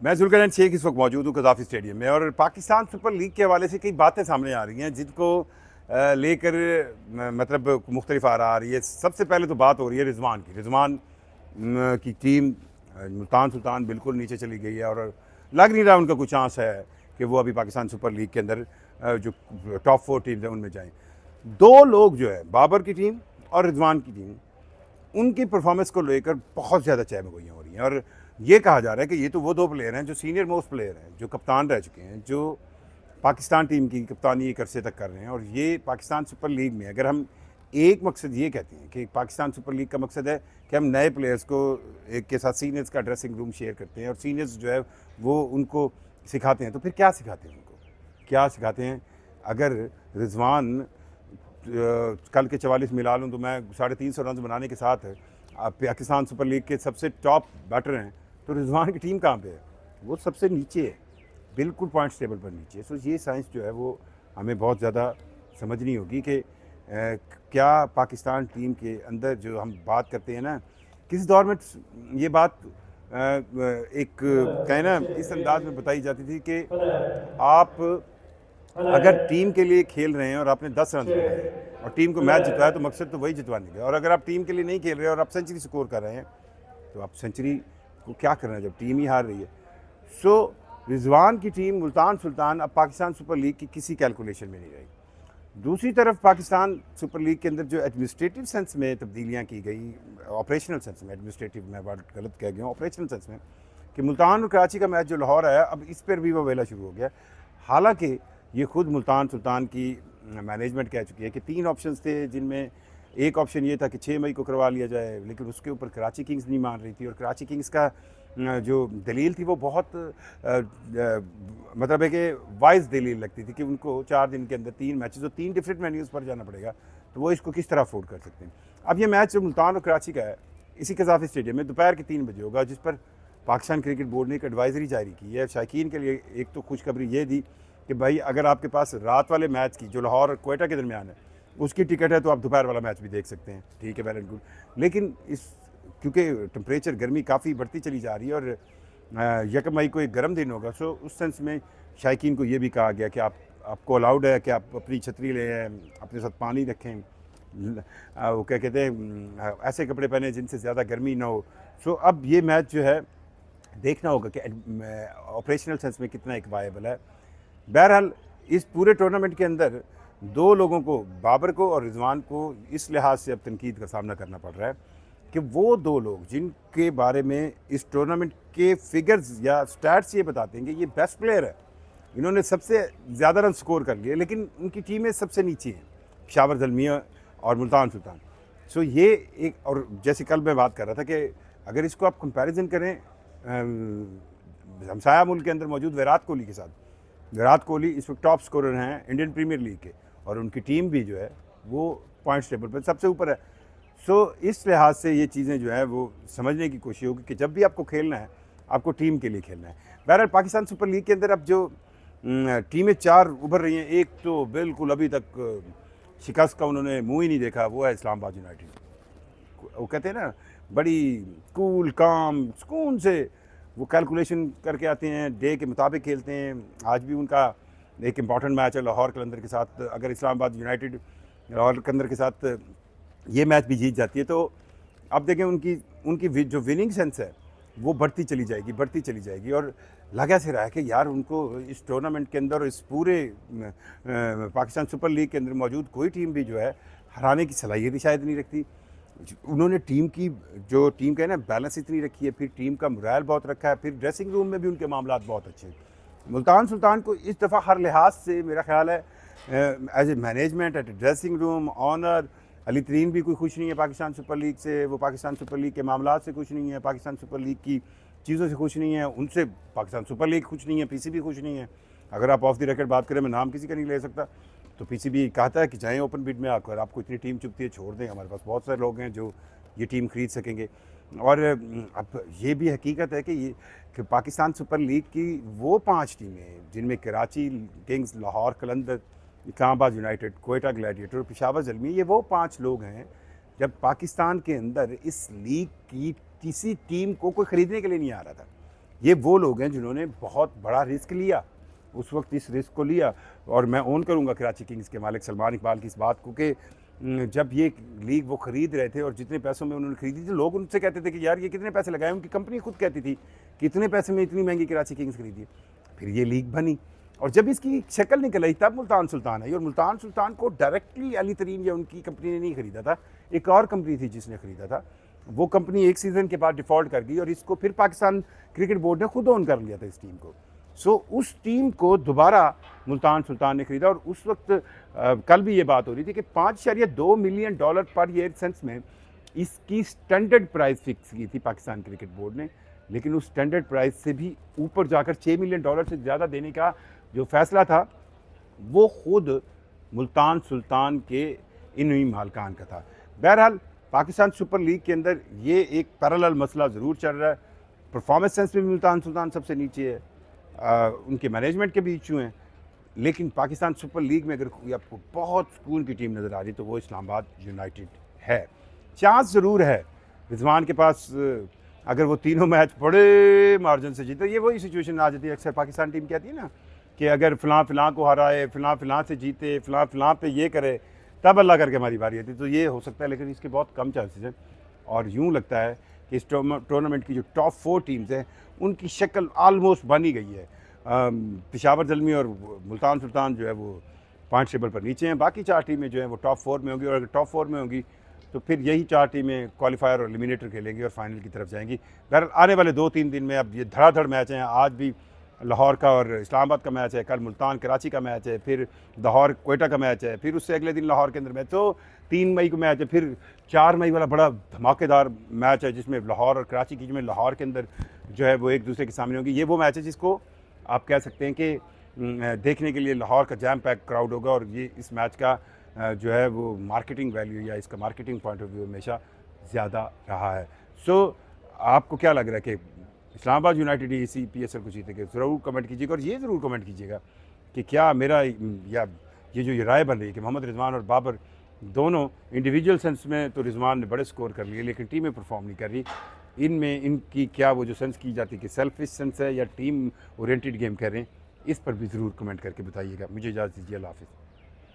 मैं जुल्करनैन शेख इस वक्त मौजूद हूँ कज़ाफ़ी स्टेडियम में और पाकिस्तान सुपर लीग के हवाले से कई बातें सामने आ रही हैं जिनको लेकर मतलब मुख्तलिफ आ रही है। सबसे पहले तो बात हो रही है रिजवान की। रिजवान की टीम मुल्तान सुल्तान बिल्कुल नीचे चली गई है और लग नहीं रहा उनका कुछ चांस है कि वो अभी पाकिस्तान सुपर लीग के अंदर जो टॉप 4 टीम्स हैं उनमें जाएँ। दो लोग जो है, बाबर की टीम और रिजवान की टीम, उनकी परफॉर्मेंस को लेकर बहुत ज़्यादा चहमगोइयाँ हो रही हैं और ये कहा जा रहा है कि ये तो वो दो प्लेयर हैं जो सीनियर मोस्ट प्लेयर हैं, जो कप्तान रह चुके हैं, जो पाकिस्तान टीम की कप्तानी एक अरसे तक कर रहे हैं। और ये पाकिस्तान सुपर लीग में अगर हम एक मकसद ये कहते हैं कि पाकिस्तान सुपर लीग का मकसद है कि हम नए प्लेयर्स को एक के साथ सीनियर्स का ड्रेसिंग रूम शेयर करते हैं और सीनियर्स जो है वो उनको सिखाते हैं, तो फिर क्या सिखाते हैं उनको, क्या सिखाते हैं? अगर रिजवान कल के 44 मिला लूँ तो मैं 350 रन बनाने के साथ पाकिस्तान सुपर लीग के सबसे टॉप बैटर हैं, तो रिजवान की टीम कहाँ पे है? वो सबसे नीचे है, बिल्कुल पॉइंट्स टेबल पर नीचे है। सो ये साइंस जो है वो हमें बहुत ज़्यादा समझनी होगी कि क्या पाकिस्तान टीम के अंदर जो हम बात करते हैं ना, किस दौर में ये बात एक कहें ना इस अंदाज में बताई जाती थी कि आप अगर टीम के लिए खेल रहे हैं और आपने 10 रन बनाए और टीम को मैच जितवाया तो मकसद तो वही जितवाने का। और अगर आप टीम के लिए नहीं खेल रहे और आप सेंचुरी स्कोर कर रहे हैं तो आप सेंचुरी को क्या करना है जब टीम ही हार रही है। सो रिजवान की टीम मुल्तान सुल्तान अब पाकिस्तान सुपर लीग की किसी कैलकुलेशन में नहीं रही। दूसरी तरफ पाकिस्तान सुपर लीग के अंदर जो एडमिनिस्ट्रेटिव सेंस में तब्दीलियाँ की गई, ऑपरेशनल सेंस में, एडमिनिस्ट्रेटिव मैं बात गलत कह गया हूँ, ऑपरेशनल सेंस में, कि मुल्तान और कराची का मैच जो लाहौर आया अब इस पर भी वो वेला शुरू हो गया। हालांकि ये खुद मुल्तान सुल्तान की मैनेजमेंट कह चुकी है कि 3 ऑप्शंस थे, जिनमें एक ऑप्शन ये था कि 6 मई को करवा लिया जाए, लेकिन उसके ऊपर कराची किंग्स नहीं मान रही थी। और कराची किंग्स का जो दलील थी वो बहुत मतलब है कि वाइज दलील लगती थी कि उनको 4 दिन के अंदर 3 मैचेस और 3 डिफरेंट वेन्यूज़ पर जाना पड़ेगा, तो वो इसको किस तरह अफोर्ड कर सकते हैं। अब ये मैच जो मुल्तान और कराची का है इसी कज़ाफ़ी स्टेडियम में दोपहर के 3 बजे होगा, जिस पर पाकिस्तान क्रिकेट बोर्ड ने एक एडवाइजरी जारी की है शायकीन के लिए। एक तो खुशखबरी ये दी कि भाई अगर आपके पास रात वाले मैच की जो लाहौर और क्वेटा के दरमियान है उसकी टिकट है तो आप दोपहर वाला मैच भी देख सकते हैं, ठीक है, वेल एंड गुड। लेकिन इस क्योंकि टेम्परेचर गर्मी काफ़ी बढ़ती चली जा रही है और 1 मई को एक गर्म दिन होगा, सो उस सेंस में शायकीन को ये भी कहा गया कि आपको अलाउड है कि आप अपनी छतरी लें, अपने साथ पानी रखें, वो क्या कहते हैं ऐसे कपड़े पहने जिनसे ज़्यादा गर्मी ना हो। सो अब ये मैच जो है देखना होगा कि ऑपरेशनल सेंस में कितना एक वायबल है। बहरहाल इस पूरे टूर्नामेंट के अंदर 2 लोगों को, बाबर को और रिजवान को, इस लिहाज से अब तनकीद का सामना करना पड़ रहा है कि वो 2 लोग जिनके बारे में इस टूर्नामेंट के फिगर्स या स्टैट्स ये बताते हैं कि ये बेस्ट प्लेयर है, इन्होंने सबसे ज़्यादा रन स्कोर कर लिए, लेकिन उनकी टीमें सबसे नीचे हैं, पेशावर ज़ल्मिया और मुल्तान सुल्तान। सो ये एक, और जैसे कल मैं बात कर रहा था कि अगर इसको आप कंपैरिजन करें हमसाया मुल्क के अंदर मौजूद विराट कोहली के साथ, विराट कोहली इस वक्त टॉप स्कोरर हैं इंडियन प्रीमियर लीग के और उनकी टीम भी जो है वो पॉइंट्स टेबल पर सबसे ऊपर है। सो इस लिहाज से ये चीज़ें जो है वो समझने की कोशिश होगी कि जब भी आपको खेलना है आपको टीम के लिए खेलना है। बहरहाल पाकिस्तान सुपर लीग के अंदर अब जो टीमें 4 उभर रही हैं, एक तो बिल्कुल अभी तक शिकस्त का उन्होंने मुँह ही नहीं देखा, वो है इस्लामाबाद यूनाइटेड। वो कहते हैं ना बड़ी कूल काम सुकून से वो कैलकुलेशन करके आते हैं, डे के मुताबिक खेलते हैं। आज भी उनका एक इम्पॉर्टेंट मैच है लाहौर कलंदर के साथ। अगर इस्लामाबाद यूनाइटेड लाहौर कलंदर के साथ ये मैच भी जीत जाती है तो अब देखें उनकी जो विनिंग सेंस है वो बढ़ती चली जाएगी। और लग ऐसे रहा है कि यार उनको इस टूर्नामेंट के अंदर, इस पूरे पाकिस्तान सुपर लीग के अंदर मौजूद कोई टीम भी जो है हराने की सलाहियत ही शायद नहीं रखती। उन्होंने टीम की जो टीम का है ना बैलेंस इतनी रखी है, फिर टीम का मोरल बहुत रखा है, फिर ड्रेसिंग रूम में भी उनके मामला बहुत अच्छे हैं। मुल्तान सुल्तान को इस दफ़ा हर लिहाज से मेरा ख्याल है as a management, at dressing room, honour, Ali Tareen भी कोई खुश नहीं है पाकिस्तान सुपर लीग से, वो पाकिस्तान सुपर लीग के मामला से खुश नहीं है, पाकिस्तान सुपर लीग की चीज़ों से खुश नहीं है, उनसे पाकिस्तान सुपर लीग खुश नहीं है, पीसीबी खुश नहीं है। अगर आप ऑफ द रिकॉर्ड बात करें, मैं नाम किसी का नहीं ले सकता, तो पीसीबी कहता है कि जाएँ ओपन बिड में आकर, आपको इतनी टीम चुभती है छोड़ दें, हमारे पास बहुत सारे लोग हैं जो ये टीम खरीद सकेंगे। और अब ये भी हकीकत है कि पाकिस्तान सुपर लीग की वो 5 टीमें जिनमें कराची किंग्स, लाहौर कलंदर, इस्लामाबाद यूनाइटेड, क्वेटा ग्लैडिएटर और पेशावर ज़ल्मी, ये वो 5 लोग हैं जब पाकिस्तान के अंदर इस लीग की किसी टीम को कोई ख़रीदने के लिए नहीं आ रहा था। ये वो लोग हैं जिन्होंने बहुत बड़ा रिस्क लिया, उस वक्त इस रिस्क को लिया। और मैं ओन करूँगा कराची किंग्स के मालिक सलमान इकबाल की इस बात को कि जब ये लीग वो ख़रीद रहे थे और जितने पैसों में उन्होंने ख़रीदी थी, लोग उनसे कहते थे कि यार ये कितने पैसे लगाए, उनकी कंपनी खुद कहती थी कि इतने पैसे में इतनी महंगी कराची किंग्स खरीदी। फिर ये लीग बनी और जब इसकी शक्ल निकल आई तब मुल्तान सुल्तान आई, और मुल्तान सुल्तान को डायरेक्टली अली तरीन या उनकी कंपनी ने नहीं ख़रीदा था, एक और कंपनी थी जिसने ख़रीदा था। वो कंपनी एक सीज़न के बाद डिफ़ॉल्ट कर गई और इसको फिर पाकिस्तान क्रिकेट बोर्ड ने खुद ओन कर लिया था इस टीम को। सो उस टीम को दोबारा मुल्तान सुल्तान ने ख़रीदा और उस वक्त कल भी ये बात हो रही थी कि $5.2 मिलियन पर ईयर सेंस में इसकी स्टैंडर्ड प्राइस फिक्स की थी पाकिस्तान क्रिकेट बोर्ड ने, लेकिन उस स्टैंडर्ड प्राइस से भी ऊपर जाकर $6 मिलियन से ज़्यादा देने का जो फैसला था वो खुद मुल्तान सुल्तान के इन मालकान का था। बहरहाल पाकिस्तान सुपर लीग के अंदर ये एक पैरेलल मसला ज़रूर चल रहा है। परफॉर्मेंस सेंस में मुल्तान सुल्तान सबसे नीचे है, उनके मैनेजमेंट के भी इशू हैं, लेकिन पाकिस्तान सुपर लीग में अगर कोई आपको बहुत सुकून की टीम नज़र आ रही तो वो इस्लामाबाद यूनाइटेड है। चांस ज़रूर है रिजवान के पास, अगर वो तीनों मैच बड़े मार्जिन से जीते, ये वही सिचुएशन आ जाती है अक्सर पाकिस्तान टीम कहती है ना कि अगर फ़लाँ को हराए, फ़लाँ से जीते, फ़लाँ पे ये करे, तब अल्लाह करके हमारी बारी आती है। तो ये हो सकता है, लेकिन इसके बहुत कम चांसेस हैं। और यूँ लगता है कि इस टूर्नामेंट की जो टॉप 4 टीम्स हैं उनकी शक्ल आलमोस्ट बन ही गई है। पेशावर ज़ल्मी और मुल्तान सुल्तान जो है वो पॉइंट टेबल पर नीचे हैं, बाकी 4 टीमें जो हैं वो टॉप 4 में होंगी, और अगर टॉप 4 में होंगी तो फिर यही 4 टीमें क्वालिफायर और एलिमिनेटर खेलेंगी और फाइनल की तरफ जाएंगी। बहरहाल आने वाले 2-3 दिन में अब ये धड़ाधड़ मैच हैं। आज भी लाहौर का और इस्लामाबाद का मैच है, कल मुल्तान कराची का मैच है, फिर लाहौर कोयटा का मैच है, फिर उससे अगले दिन लाहौर के अंदर मैच, तो 3 मई को मैच है, फिर 4 मई वाला बड़ा धमाकेदार मैच है जिसमें लाहौर और कराची की, जिसमें लाहौर के अंदर जो है वो एक दूसरे के सामने होगी। ये वो मैच है जिसको आप कह सकते हैं कि देखने के लिए लाहौर का जैम पैक क्राउड होगा, और ये इस मैच का जो है वो मार्केटिंग वैल्यू या इसका मार्केटिंग पॉइंट ऑफ व्यू हमेशा ज़्यादा रहा है। सो आपको क्या लग रहा है कि इस्लामाबाद यूनाइटेड इसी PSL को जीतेगा? ज़रूर कमेंट कीजिएगा, और ये ज़रूर कमेंट कीजिएगा कि क्या मेरा या ये जो ये राय बन रही है कि मोहम्मद रिजवान और बाबर दोनों इंडिविजुअल सेंस में तो रिजवान ने बड़े स्कोर कर लिए लेकिन टीमें परफॉर्म नहीं कर रही, इनमें इनकी क्या वो जो सेंस की जाती है कि सेल्फिश सेंस है या टीम ओरिएंटेड गेम कर रहे हैं, इस पर भी ज़रूर कमेंट करके बताइएगा। मुझे इजाज़त दीजिए, अल्लाह हाफ़िज़।